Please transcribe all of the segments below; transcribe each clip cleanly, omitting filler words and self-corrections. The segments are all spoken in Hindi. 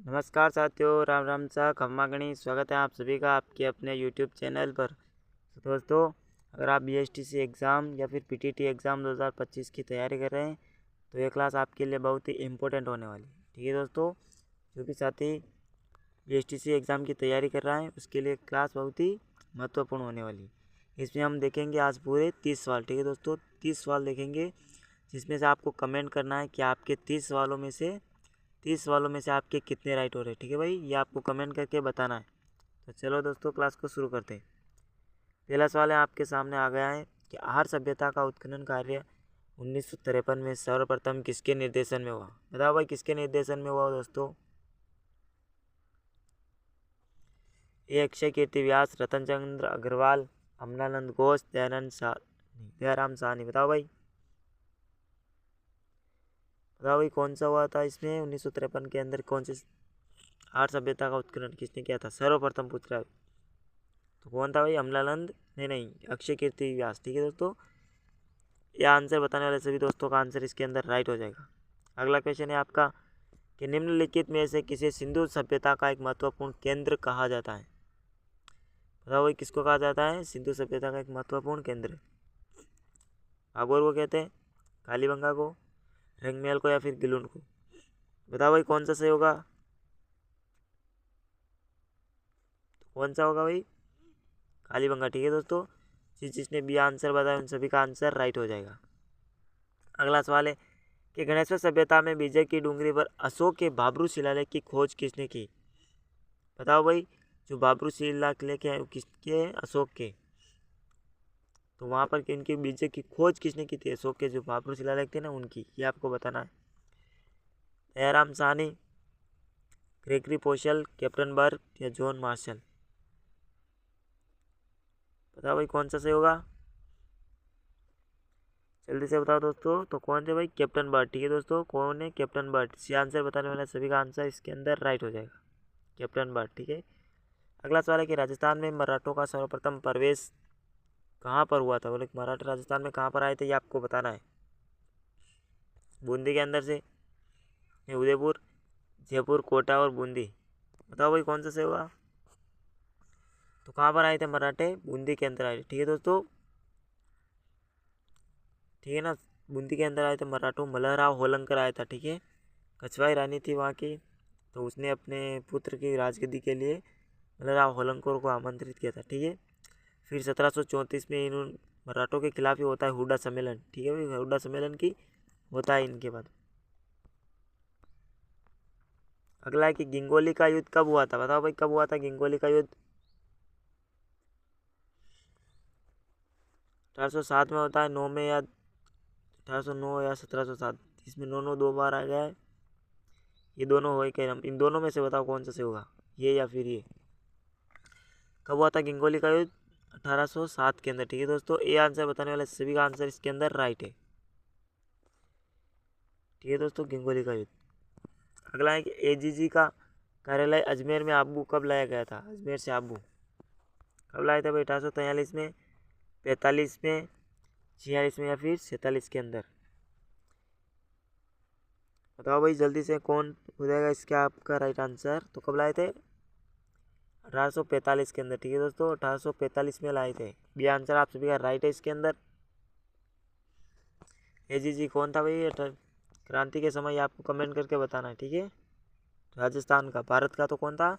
नमस्कार साथियों, राम राम सा खम्मा गणी। स्वागत है आप सभी का आपके अपने यूट्यूब चैनल पर। तो दोस्तों, अगर आप बीएसटीसी एग्ज़ाम या फिर पीटीटी एग्ज़ाम 2025 की तैयारी कर रहे हैं तो ये क्लास आपके लिए बहुत ही इम्पोर्टेंट होने वाली है। ठीक है दोस्तों, जो भी साथी बीएसटीसी एग्ज़ाम की तैयारी कर रहा है उसके लिए क्लास बहुत ही महत्वपूर्ण होने वाली है। इसमें हम देखेंगे आज पूरे 30 सवाल। ठीक है दोस्तों, 30 सवाल देखेंगे जिसमें से आपको कमेंट करना है कि आपके 30 सवालों में से आपके कितने राइट हो रहे हैं। ठीक है भाई, ये आपको कमेंट करके बताना है। तो चलो दोस्तों, क्लास को शुरू करते हैं। पहला सवाल है आपके सामने आ गया है कि आहार सभ्यता का उत्खनन कार्य 1953 में सर्वप्रथम किसके निर्देशन में हुआ। बताओ भाई, किसके निर्देशन में हुआ दोस्तों। ए अक्षय कीर्ति व्यास, रतन चंद्र अग्रवाल, अमलानंद घोष, दयाराम साहनी। बताओ भाई, कौन सा हुआ था इसमें 1953 के अंदर। कौन से आहार सभ्यता का उत्खनन किसने किया था, सर्वप्रथम पूछ रहा है। तो कौन था भाई, अमलानंद नहीं, अक्षय कीर्ति व्यास। ठीक है दोस्तों, यह आंसर बताने वाले सभी दोस्तों का आंसर इसके अंदर राइट हो जाएगा। अगला क्वेश्चन है आपका कि निम्नलिखित में से किसे सिंधु सभ्यता का एक महत्वपूर्ण केंद्र कहा जाता है। बताओ भाई, किसको कहा जाता है सिंधु सभ्यता का एक महत्वपूर्ण केंद्र। भागोर को कहते हैं, कालीबंगा को, रंगमहल को, या फिर गिलुन को। बताओ भाई, कौन सा सही होगा। तो कौन सा होगा भाई, कालीबंगा। ठीक है दोस्तों, जिसने बी आंसर बताया उन सभी का आंसर राइट हो जाएगा। अगला सवाल है कि गणेश्वर सभ्यता में विजय की डूंगरी पर अशोक के बाबरू शिलालेख की खोज किसने की। बताओ भाई, जो बाबरू शिलालेख है वो किसके हैं, अशोक के। तो वहाँ पर इनकी विजय की खोज किसने की थी, अशोक के जो बाबरू शिलालेख थे ना उनकी, ये आपको बताना है। दयाराम साहनी, ग्रेगरी पोशल, कैप्टन बर्ग या जॉन मार्शल। बताओ भाई, कौन सा सही होगा, जल्दी से बताओ दोस्तों। तो कौन है भाई, कैप्टन बर्ड। ठीक है दोस्तों, कौन है, कैप्टन बर्ड। इसी आंसर बताने वाले सभी का आंसर इसके अंदर राइट हो जाएगा, कैप्टन बर्ड। ठीक है, अगला सवाल है कि राजस्थान में मराठों का सर्वप्रथम प्रवेश कहाँ पर हुआ था। बोले मराठा राजस्थान में कहाँ पर आए थे, ये आपको बताना है। बूंदी के अंदर से, उदयपुर, जयपुर, कोटा और बूंदी। बताओ भाई, कौन सा सही होगा। तो कहाँ पर आए थे मराठे, बूंदी के अंदर आए थे। ठीक है दोस्तों, ठीक है ना, बूंदी के अंदर आए थे मराठों। मल्लराव होलंकर आया था। ठीक है, कछवाई रानी थी वहाँ की, तो उसने अपने पुत्र की राजगद्दी के लिए मल्लराव होलंकर को आमंत्रित किया था। ठीक है, फिर 1734 में इन मराठों के खिलाफ ही होता है हुड्डा सम्मेलन। ठीक है भाई, हुड्डा सम्मेलन की होता है इनके बाद। अगला है कि गिंगोली का युद्ध कब हुआ था। बताओ भाई, कब हुआ था गिंगोली का युद्ध। 1807 में होता है, 9 में, या 1809 या 1707। इसमें 9 दो बार आ गया है, ये दोनों हो क्या, इन दोनों में से बताओ कौन सा से होगा, ये या फिर ये। कब हुआ था गिंगोली का युद्ध, 1807 के अंदर। ठीक है दोस्तों, ये आंसर बताने वाले सभी का आंसर इसके अंदर राइट है। ठीक है दोस्तों, गिंगोली का युद्ध। अगला है कि एजीजी का कार्यालय अजमेर में आबू कब लाया गया था। अजमेर से आबू कब लाया था भाई, 1843 में, 45 में, 46 में, या फिर 47 के अंदर। बताओ भाई जल्दी से, कौन हो जाएगा इसका आपका राइट आंसर। तो कब लाए थे, 1845 के अंदर। ठीक है दोस्तों, 1845 में लाए थे। बी आंसर आप सभी का राइट है इसके अंदर। एजीजी कौन था भाई, क्रांति के समय आपको कमेंट करके बताना है। ठीक है, राजस्थान का, भारत का तो कौन था,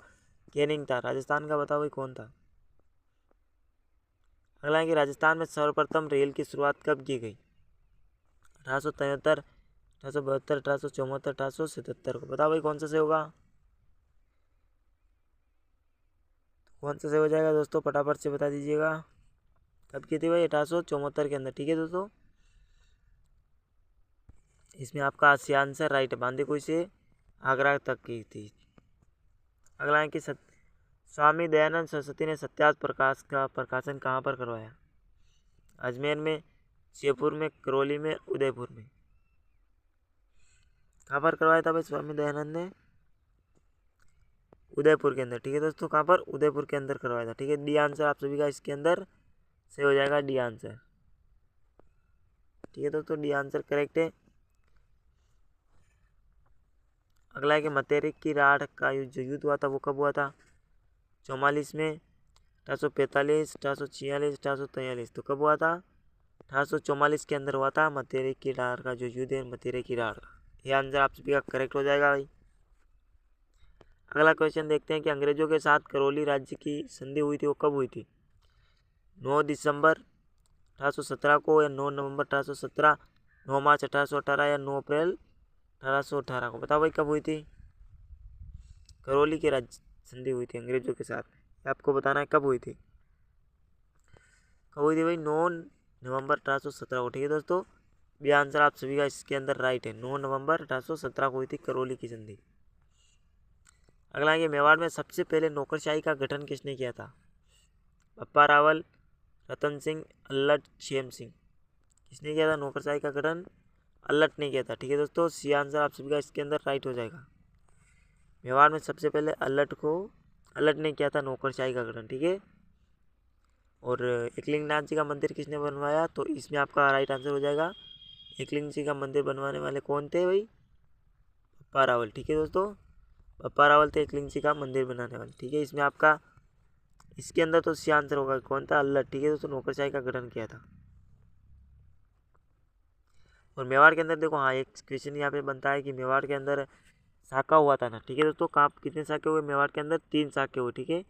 कैनिंग था। राजस्थान का बताओ भाई कौन था। अगला है कि राजस्थान में सर्वप्रथम रेल की शुरुआत कब की गई। 1873, 1872, 1874, 1877 को। बताओ भाई, कौन सा से होगा। कौन सा से हो जाएगा दोस्तों, फटाफट से बता दीजिएगा। कब की थी भाई, 1874 के अंदर। ठीक है दोस्तों, इसमें आपका अस्सी आंसर राइट है। बांदीकुई से आगरा तक की थी। अगला है कि स्वामी दयानंद सरस्वती ने सत्याग्रह प्रकाश का प्रकाशन कहाँ पर करवाया। अजमेर में, जयपुर में, करौली में, उदयपुर में। कहाँ पर करवाया था भाई स्वामी दयानंद ने, उदयपुर के अंदर। ठीक है दोस्तों, कहाँ पर, उदयपुर के अंदर करवाया था। ठीक है, डी आंसर आप सभी का इसके अंदर से हो जाएगा, डी आंसर। ठीक है दोस्तों, डी आंसर करेक्ट है। अगला है कि मतेरी की राढ़ का जो युद्ध हुआ था वो कब हुआ था? 44 में, 1845, 1846, 1843। तो कब हुआ था? 1844 के अंदर हुआ था मतेरी की राढ़ का जो युद्ध है, मतेरी की राढ़ का। ये आंसर आप सभी का करेक्ट हो जाएगा भाई। अगला क्वेश्चन देखते हैं कि अंग्रेजों के साथ करौली राज्य की संधि हुई थी वो कब हुई थी? 9 दिसंबर 1817 को, या 9 नवंबर 1817, 9 मार्च 1818, या 9 अप्रैल 1818 को? बताओ भाई कब हुई थी? करौली की राज्य संधि हुई थी अंग्रेजों के साथ, आपको बताना है कब हुई थी। कब हुई थी भाई? 9 नवंबर 1817 को। ठीक है दोस्तों, ये आंसर आप सभी का इसके अंदर राइट है। 9 नवंबर 1817 को हुई थी करौली की संधि। अगला है कि मेवाड़ में सबसे पहले नौकरशाही का गठन किसने किया था? बप्पा रावल, रतन सिंह, अल्लट, क्षेम सिंह। किसने किया था नौकरशाही का गठन? अल्लट ने किया था। ठीक है दोस्तों, सी आंसर आप सभी का इसके अंदर राइट हो जाएगा। मेवाड़ में सबसे पहले अल्लट ने किया था नौकरशाही का गठन। ठीक है, और एकलिंगनाथ जी का मंदिर किसने बनवाया? तो इसमें आपका राइट आंसर हो जाएगा, एकलिंग जी का मंदिर बनवाने वाले कौन थे भाई? बप्पा रावल। ठीक है दोस्तों, बप्पा रावल थे एकलिंग जी का मंदिर बनाने वाले। ठीक है, इसमें आपका इसके अंदर तो सी आंसर होगा, कौन था? अल्लट। ठीक है दोस्तों, नौकरशाही का गठन किया था। और मेवाड़ के अंदर देखो, हाँ एक क्वेश्चन यहाँ पे बनता है कि मेवाड़ के अंदर शाखा हुआ था ना। ठीक है दोस्तों, कहाँ कितने शाखे हुए मेवाड़ के अंदर? 3 शाखे हुए। ठीक है,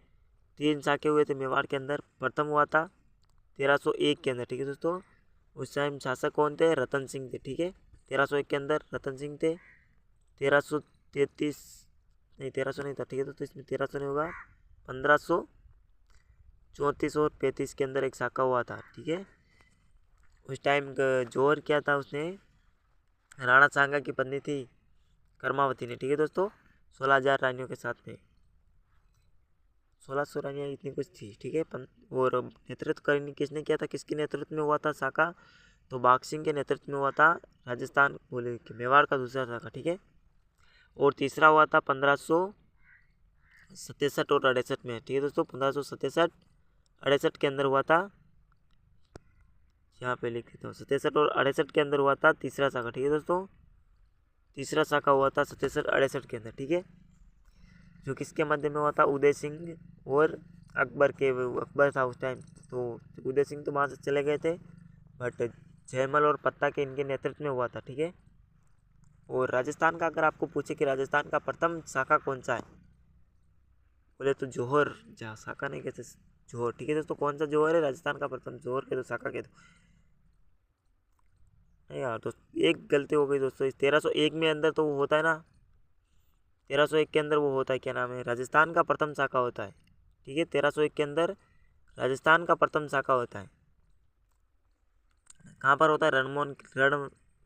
3 शाखे हुए थे मेवाड़ के अंदर। प्रथम हुआ था 1301 के अंदर। ठीक है दोस्तों, उस टाइम शासक कौन थे? रतन सिंह थे। ठीक है, 1301 के अंदर रतन सिंह थे। 1333 नहीं, 1300 नहीं था। ठीक है दोस्तों, इसमें 1300 नहीं होगा, 1534 और 35 के अंदर एक शाखा हुआ था। ठीक है, उस टाइम जोहर क्या था, उसने राणा सांगा की पत्नी थी कर्मावती ने। ठीक है दोस्तों, 16,000 रानियों के साथ में 1600 रानियाँ इतनी कुछ थी। ठीक है, और नेतृत्व करनी किसने किया था? किसके नेतृत्व में हुआ था शाखा? तो बाघ सिंह के नेतृत्व में हुआ था राजस्थान बोले कि मेवाड़ का दूसरा शाखा। ठीक है, और तीसरा हुआ था 1567 और 68 में। ठीक है दोस्तों, 1567 68 के अंदर हुआ था। यहाँ पे लिख देता हूँ, 67 और 68 के अंदर हुआ था तीसरा शाखा। ठीक है दोस्तों, तीसरा शाखा हुआ था 67 68 के अंदर। ठीक है, जो किसके मध्य में हुआ था? उदय सिंह और अकबर के। अकबर था उस टाइम, तो उदय सिंह तो वहाँ से चले गए थे, बट जयमल और पत्ता के इनके नेतृत्व में हुआ था। ठीक है, और राजस्थान का अगर आपको पूछे कि राजस्थान का प्रथम शाखा कौन सा है, बोले तो जौहर। जहाँ शाखा नहीं कहते, जौहर। ठीक है दोस्तों, कौन सा जौहर है? राजस्थान का प्रथम जौहर के, तो शाखा के नहीं यार दोस्त, एक गलती हो गई दोस्तों। इस 1301 में अंदर तो वो होता है ना, 1301 के अंदर वो होता है, क्या नाम है, राजस्थान का प्रथम शाखा होता है। ठीक है, 1301 के अंदर राजस्थान का प्रथम शाखा होता है। कहाँ पर होता है? रण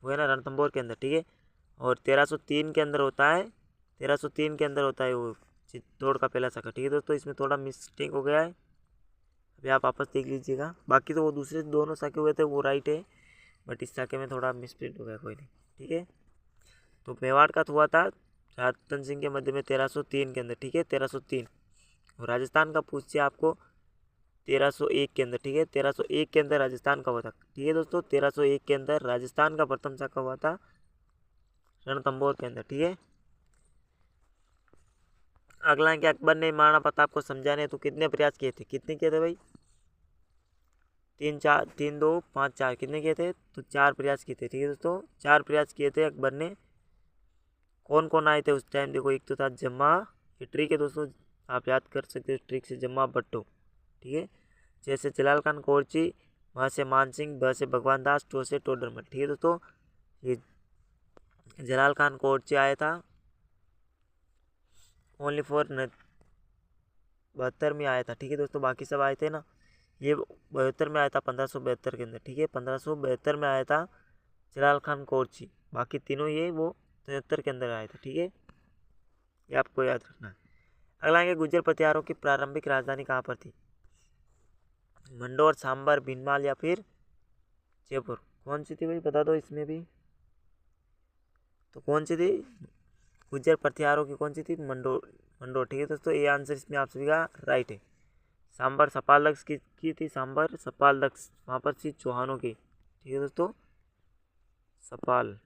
वो है ना, रणथंभौर के अंदर। ठीक है, और 1303 के अंदर होता है, 1303 के अंदर होता है वो चित्तौड़ का पहला शाखा। ठीक है दोस्तों, इसमें थोड़ा मिस्टेक हो गया है, अभी आप वापस देख लीजिएगा। बाकी तो वो दूसरे दोनों शाखे हुए थे वो राइट है, बट इस शाखे में थोड़ा मिसप्रिंट हो गया, कोई नहीं। ठीक है, तो मेवाड़ का हुआ था रतन सिंह के मध्य में 1303 के अंदर। ठीक है, 1303। और राजस्थान का पूछिए आपको 1301 के अंदर। ठीक है, 1301 के अंदर राजस्थान का हुआ था। ठीक है दोस्तों, 1301 के अंदर राजस्थान का प्रथम शाखा हुआ था रणथंभौर के अंदर। ठीक है, अगला है कि अकबर ने महाराणा प्रताप को समझाने तो कितने प्रयास किए थे? कितने किए थे भाई? 3 2 5 4, कितने किए थे? तो 4 प्रयास किए थे। ठीक है दोस्तों, 4 प्रयास किए थे अकबर ने। कौन कौन आए थे उस टाइम? देखो, एक तो था जम्मा, ये ट्रिक है दोस्तों, आप याद कर सकते हो ट्रिक से, जम्मा भट्टो। ठीक है, जैसे जलाल खान कोरची, वहाँ से मान सिंह, ब से भगवान दास, टो से टोडरमल। ठीक है दोस्तों, ये जलाल खान कोरची आया था ओनली फॉर 72 में आया था। ठीक है दोस्तों, बाकी सब आए थे ना, ये 72 में आया था, 1572 के अंदर। ठीक है, 1572 में आया था जलाल खान कोरची, बाकी तीनों ये वो 73 के अंदर आया था। ठीक है, ये आपको याद रखना है। अगला है गुर्जर प्रतिहारों की प्रारंभिक राजधानी कहाँ पर थी? मंडोर, सांबर, भीनमाल, या फिर जयपुर? कौन सी थी भाई, बता दो इसमें भी, तो कौन सी थी? गुर्जर प्रतिहारों की कौन सी थी? मंडोर। मंडोर। ठीक है दोस्तों, ये आंसर इसमें आप सभी का राइट है। सांबर सपाल दक्ष की थी, सांबर सपाल दक्ष वहाँ पर थी चौहानों की। ठीक है दोस्तों, सपाल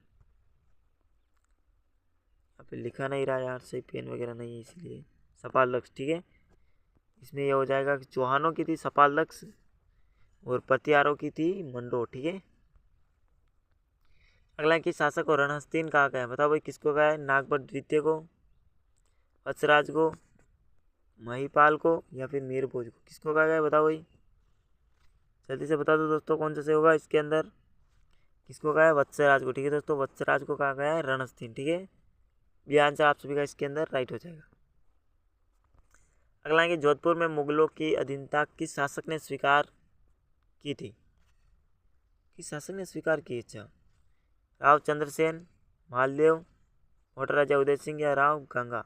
यहाँ पे लिखा नहीं रहा यार, सही पेन वगैरह नहीं है इसलिए। सपालक्स, ठीक है। इसमें ये हो जाएगा कि चौहानों की थी सपालक्स और पतियारों की थी मंडो, ठीक है। अगला कि शासक और रणहस्तीन कहा गया है, बताओ भाई किसको कहा है? नागभट्ट द्वितीय को, वत्सराज को, महिपाल को या फिर मीरभोज को, किसको कहा गया है बताओ भाई, जल्दी से बता दो दोस्तों कौन सा से होगा इसके अंदर। किसको कहा है? वत्सराज को, ठीक है दोस्तों, वत्सराज को कहा गया है रणहस्तीन, ठीक है। ये आंसर आप सभी का इसके अंदर राइट हो जाएगा। अगला है कि जोधपुर में मुगलों की अधीनता किस शासक ने स्वीकार की थी? किस शासक ने स्वीकार की? अच्छा, राव चंद्रसेन, मालदेव, मोटा राजा उदय सिंह या राव गंगा।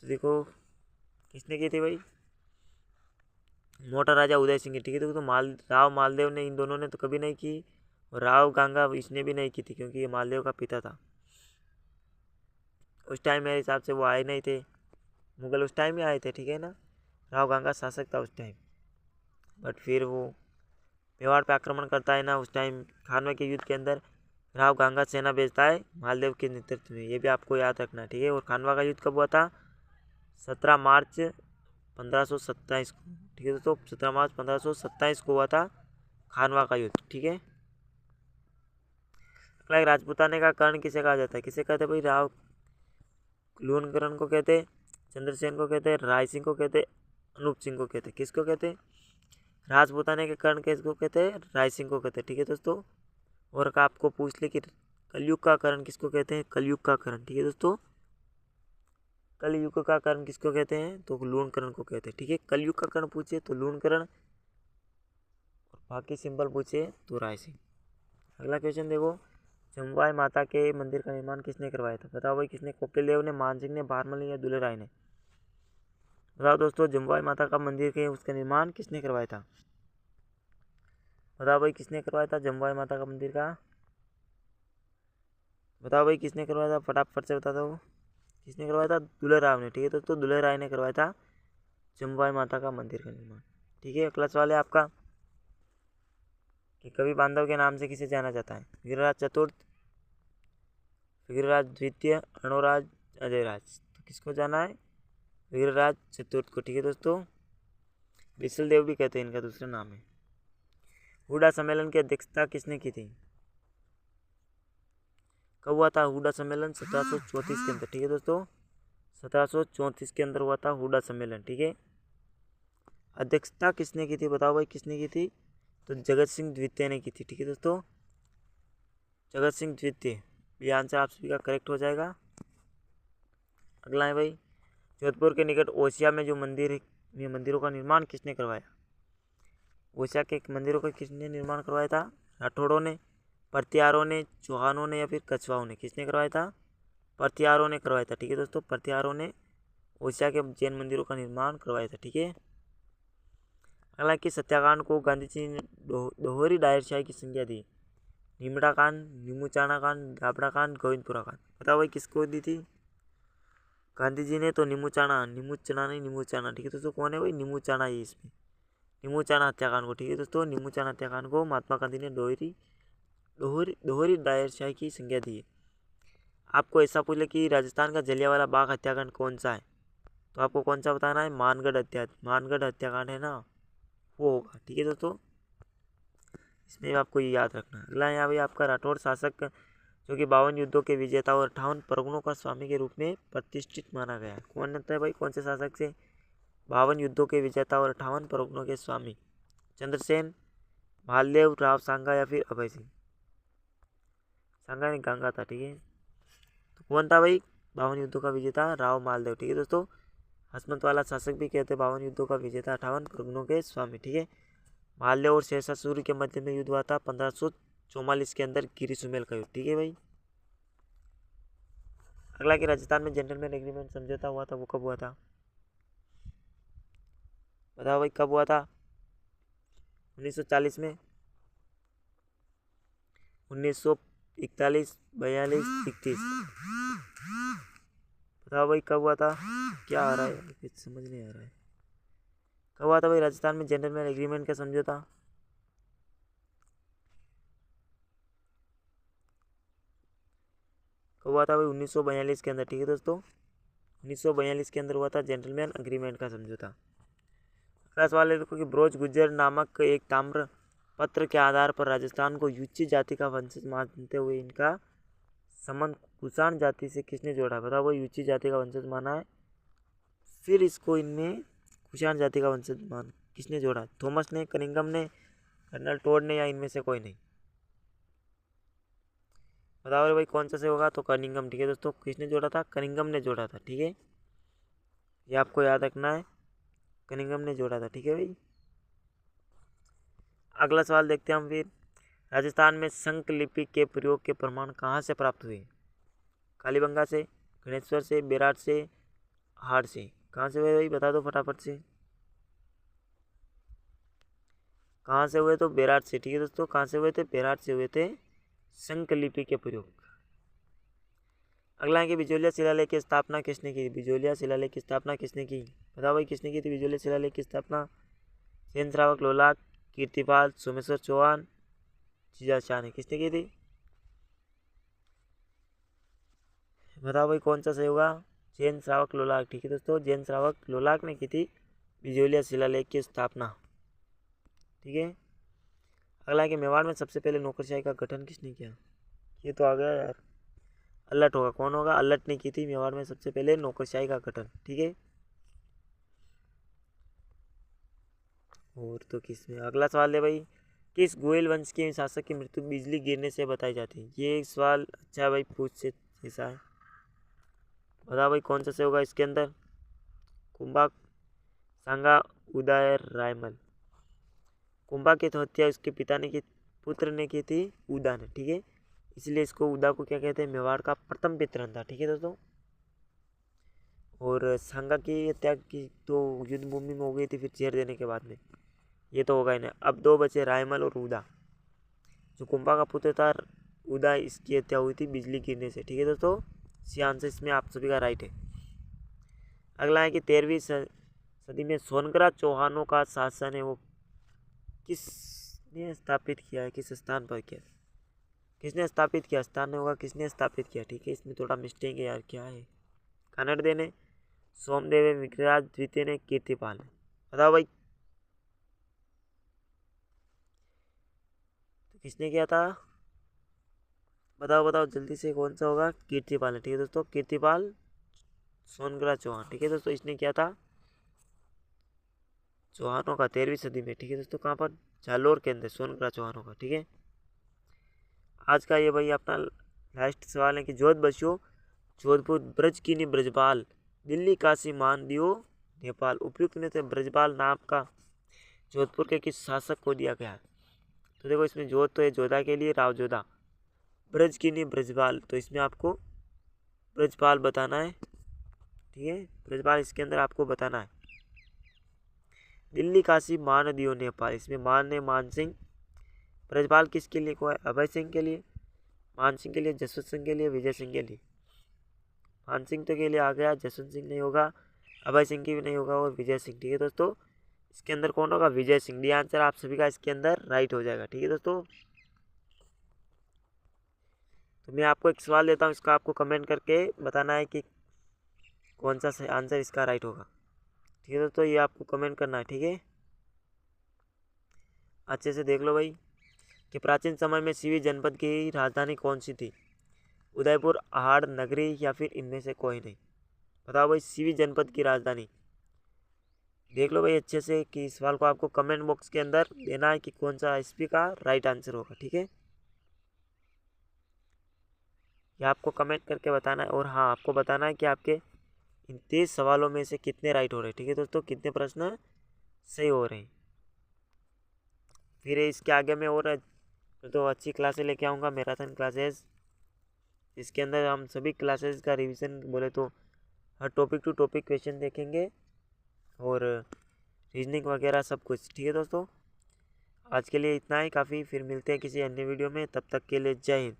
तो देखो किसने की थी भाई? मोटा राजा उदय सिंह की, ठीक है। तो राव मालदेव ने, इन दोनों ने तो कभी नहीं की, और राव गंगा इसने भी नहीं की थी, क्योंकि ये मालदेव का पिता था। उस टाइम मेरे हिसाब से वो आए नहीं थे, मुगल उस टाइम ही आए थे, ठीक है ना। राव गंगा शासक था उस टाइम, बट फिर वो मेवाड़ पे आक्रमण करता है ना उस टाइम, खानवा के युद्ध के अंदर राव गंगा सेना भेजता है मालदेव के नेतृत्व में, ये भी आपको याद रखना है, ठीक है। और खानवा का युद्ध कब हुआ था? 17 मार्च 1527 को, ठीक है दोस्तों, 17 मार्च 1527 को हुआ था खानवा का युद्ध, ठीक है। अगला राजपूताने का कर्ण किसे कहा जाता है? किसे कहते हैं भाई? राव लूणकरण को कहते, चंद्रसेन को कहते, राय सिंह को कहते, अनूप सिंह को कहते, किसको कहते? राजपूताने के कर्ण किसको कहते हैं? राय सिंह को कहते हैं, ठीक है दोस्तों। और आपको पूछ ले कि कलयुग का कर्ण किसको कहते हैं? कलयुग का कर्ण, ठीक है दोस्तों, कलयुग का कर्ण किसको कहते हैं? तो लूणकरण को कहते हैं, ठीक है। कलयुग का कर्ण पूछे तो लूणकरण, और बाकी सिंबल पूछे तो राय सिंह। अगला क्वेश्चन देखो, जमवाई माता के मंदिर का निर्माण किसने करवाया था? बताओ भाई किसने? कपिल देव ने, मान सिंह ने, बारमली या दुल्हे राय ने? बताओ दोस्तों, जमवाई माता का मंदिर के उसका निर्माण किसने करवाया था? बताओ भाई किसने करवाया था जमवाई माता का मंदिर का? बताओ भाई किसने करवाया था, फटाफट से बता दो। किसने करवाया था? दुल्हे राय ने, ठीक है दोस्तों, दुल्हे राय ने करवाया था जमवाई माता का मंदिर का निर्माण, ठीक है। अगला सवाल है आपका कि कवि बांधव के नाम से किसे जाना जाता है? वीरराज चतुर्थ, वीरराज द्वितीय, अणोराज, अजयराज। तो किसको जाना है? वीरराज चतुर्थ को, ठीक है दोस्तों। बिसल देव भी कहते हैं, इनका दूसरा नाम है। हुडा सम्मेलन की अध्यक्षता किसने की थी? कब हुआ था हुडा सम्मेलन? 1734 के अंदर, ठीक है दोस्तों, 1734 के अंदर हुआ था हुडा सम्मेलन, ठीक है। अध्यक्षता किसने की थी? बताओ भाई किसने की थी? तो जगत सिंह द्वितीय ने की थी, ठीक है दोस्तों, जगत सिंह द्वितीय। ये आंसर आप सभी का करेक्ट हो जाएगा। अगला है भाई, जोधपुर के निकट ओसिया में जो मंदिर है, ये मंदिरों का निर्माण किसने करवाया? ओसिया के मंदिरों का किसने निर्माण करवाया था? राठौड़ों ने, परतियारों ने, चौहानों ने या फिर कछवाओं ने? किसने करवाया था? परतियारों ने करवाया था, ठीक है दोस्तों, परतियारों ने ओसिया के जैन मंदिरों का निर्माण करवाया था, ठीक है। अगला कि सत्याकांड को गांधी जी ने दोहरी डायरशाही की संज्ञा दी? निमड़ा कांड, नीमूचाना कांड, दाबड़ा कांड, गोविंदपुरा कांड। बताओ भाई किसको दी थी? गांधी जी ने तो नीमूचाना, नीमूचना नहीं नीमूचाना, ठीक है दोस्तों, कौन है भाई? नीमूचाना ही इसमें, नीमूचाना हत्याकांड को, ठीक है दोस्तों, नीमूचाना हत्याकांड को महात्मा गांधी ने दोहरी दोहरी दोहरी डायरशाही की संज्ञा दी है। आपको ऐसा पूछे कि राजस्थान का जलियांवाला बाग हत्याकांड कौन सा है, तो आपको कौन सा बताना है? मानगढ़ हत्याकांड है ना, वो होगा, ठीक है दोस्तों, इसमें आपको ये याद रखना है। अगला यहाँ भाई आपका राठौड़ शासक जो कि 52 युद्धों के विजेता और 58 परगनों का स्वामी के रूप में प्रतिष्ठित माना गया है। कौन रहता है भाई? कौन से शासक से? 52 युद्धों के विजेता और 58 परगनों के स्वामी। चंद्रसेन, मालदेव, राव सांगा या फिर अभय सिंह? सांगा ने गंगा था, ठीक है। तो कौन था भाई 52 युद्धों का विजेता? राव मालदेव, ठीक है दोस्तों। हसमत वाला शासक भी कहते हैं 52 युद्धों का विजेता, 58 परगनों के स्वामी, ठीक है। मालदेव और शेरशाह सूर्य के मध्य में युद्ध हुआ था 1544 के अंदर, गिरी सुमेल का युद्ध, ठीक है भाई। अगला कि राजस्थान में जेंटलमैन एग्रीमेंट समझौता हुआ था, वो कब हुआ था? बताओ भाई कब हुआ था? 1940 में, 1941, 42, 31? बताओ भाई कब हुआ था? क्या आ रहा है, कुछ समझ नहीं आ रहा है। कब हुआ था भाई राजस्थान में जेंटलमैन एग्रीमेंट का समझौता? तो हुआ था भाई 1942 के अंदर, ठीक है दोस्तों, 1942 के अंदर हुआ था जेंटलमैन अग्रीमेंट का समझौता। अगला सवाल है देखो कि ब्रोच गुज्जर नामक एक ताम्र पत्र के आधार पर राजस्थान को यूची जाति का वंशज मानते हुए इनका संबंध कुषाण जाति से किसने जोड़ा? बताओ, वो यूची जाति का वंशज माना है, फिर इसको इनमें कुषाण जाति का वंशज मान किसने जोड़ा? थॉमस ने, कनिंघम ने, कर्नल टोड ने, या इनमें से कोई नहीं? बताओ भाई कौन सा से होगा? तो कनिंघम, ठीक है दोस्तों। किसने जोड़ा था? कनिंघम ने जोड़ा था, ठीक है, ये आपको याद रखना है, कनिंघम ने जोड़ा था, ठीक है भाई। अगला सवाल देखते हैं हम फिर। राजस्थान में शंख लिपि के प्रयोग के प्रमाण कहाँ से प्राप्त हुए? कालीबंगा से, गणेश्वर से, बेराट से, हाड़ से? कहाँ से हुए भाई, बता दो फटाफट से। कहाँ से हुए? तो बेराट से, ठीक है दोस्तों। कहाँ से हुए थे? बेराट से हुए थे शंख लिपि के प्रयोग। अगला है कि बिजोलिया शिलालेख की स्थापना किसने की? बिजोलिया शिलालेख की स्थापना किसने की? बताओ भाई किसने की थी बिजोलिया शिलालेख की स्थापना? सेन श्रावक लोलाक, कीर्तिपाल, सोमेश्वर चौहान, जीजा शाह ने किसने की थी? बताओ भाई कौन सा सही होगा? जैन श्रावक लोलाक, ठीक है दोस्तों, जैन श्रावक लोलाक ने की थी बिजोलिया शिलालेख की स्थापना, ठीक है। अगला है कि मेवाड़ में सबसे पहले नौकरशाही का गठन किसने किया? ये तो आ गया यार, अल्लट होगा। कौन होगा? अल्लट ने की थी मेवाड़ में सबसे पहले नौकरशाही का गठन, ठीक है। और तो किसमें? अगला सवाल है भाई, किस गोयल वंश के शासक की मृत्यु बिजली गिरने से बताई जाती है? ये एक सवाल अच्छा भाई पूछ से ऐसा है। बताओ भाई कौन सा से होगा इसके अंदर? कुंभा, सांगा, उदय, रायमल? कुंभा की तो हत्या उसके पिता ने की, पुत्र ने की थी, उदा ने, ठीक है, इसलिए इसको उदा को क्या कहते हैं? मेवाड़ का प्रथम पितरन था, ठीक है दोस्तों। और सांगा की हत्या की तो युद्ध भूमि में हो गई थी फिर चेर देने के बाद में, ये तो होगा ही नहीं। अब दो बचे रायमल और उदा। जो कुंभा का पुत्र था उदा, इसकी हत्या हुई थी बिजली गिरने से, ठीक है दोस्तों। सी आंसर इसमें आप सभी का राइट है। अगला है कि 13वीं सदी में सोनगरा चौहानों का शासन है वो किसने स्थापित किया है? किस स्थान पर किया? किसने स्थापित किया? स्थान नहीं होगा, किसने स्थापित किया, ठीक है। इसमें थोड़ा मिस्टेक है यार, क्या है? कन्नड़ ने, सोमदेव ने, विक्रराज द्वितीय ने, कीर्तिपाल ने? बताओ भाई तो किसने किया था? बताओ बताओ जल्दी से, कौन सा होगा? कीर्तिपाल ने, ठीक है दोस्तों, कीर्तिपाल सोनगरा चौहान, ठीक है दोस्तों, इसने किया था चौहानों का 13वीं सदी में, ठीक है दोस्तों। कहाँ पर? जालोर के अंदर सोनगरा चौहानों का, ठीक है। आज का ये भाई अपना लास्ट सवाल है कि जोध बसियो जोधपुर ब्रज की नि ब्रजपाल, दिल्ली काशी मान दियो नेपाल। उपयुक्त में से ब्रजपाल नाम का जोधपुर के किस शासक को दिया गया है? तो देखो इसमें जोध तो है जोधा के लिए, राव जोधा। ब्रज की नि ब्रजपाल, तो इसमें आपको ब्रजपाल बताना है, ठीक है, ब्रजपाल इसके अंदर आपको बताना है। दिल्ली काशी मान दियो नेपाल, इसमें मान ने मान सिंह। ब्रजपाल किसके लिए को है? अभय सिंह के लिए, मान सिंह के लिए, जसवंत सिंह के लिए, विजय सिंह के लिए। मान सिंह तो के लिए आ गया, जसवंत सिंह नहीं होगा, अभय सिंह की भी नहीं होगा, और विजय सिंह, ठीक है दोस्तों। इसके अंदर कौन होगा? विजय सिंह। डी आंसर आप सभी का इसके अंदर राइट हो जाएगा, ठीक है दोस्तों। तो मैं आपको एक सवाल देता हूँ, इसका आपको कमेंट करके बताना है कि कौन सा आंसर इसका राइट होगा, ठीक है दोस्तों, ये आपको कमेंट करना है, ठीक है। अच्छे से देख लो भाई कि प्राचीन समय में सीवी जनपद की राजधानी कौन सी थी? उदयपुर, आहड़, नगरी, या फिर इनमें से कोई नहीं? बताओ भाई सीवी जनपद की राजधानी। देख लो भाई अच्छे से कि इस सवाल को आपको कमेंट बॉक्स के अंदर देना है कि कौन सा एसपी का राइट आंसर होगा, ठीक है। ये आपको कमेंट करके बताना है, और हाँ आपको बताना है कि आपके इन 30 सवालों में से कितने राइट हो रहे हैं, ठीक है दोस्तों, कितने प्रश्न सही हो रहे हैं। फिर इसके आगे में और तो अच्छी क्लासेस लेके आऊँगा, मैराथन क्लासेस। इसके अंदर हम सभी क्लासेस का रिवीजन बोले तो हर टॉपिक टू टॉपिक क्वेश्चन देखेंगे, और रीजनिंग वगैरह सब कुछ, ठीक है दोस्तों। आज के लिए इतना ही काफ़ी, फिर मिलते हैं किसी अन्य वीडियो में, तब तक के लिए जय हिंद।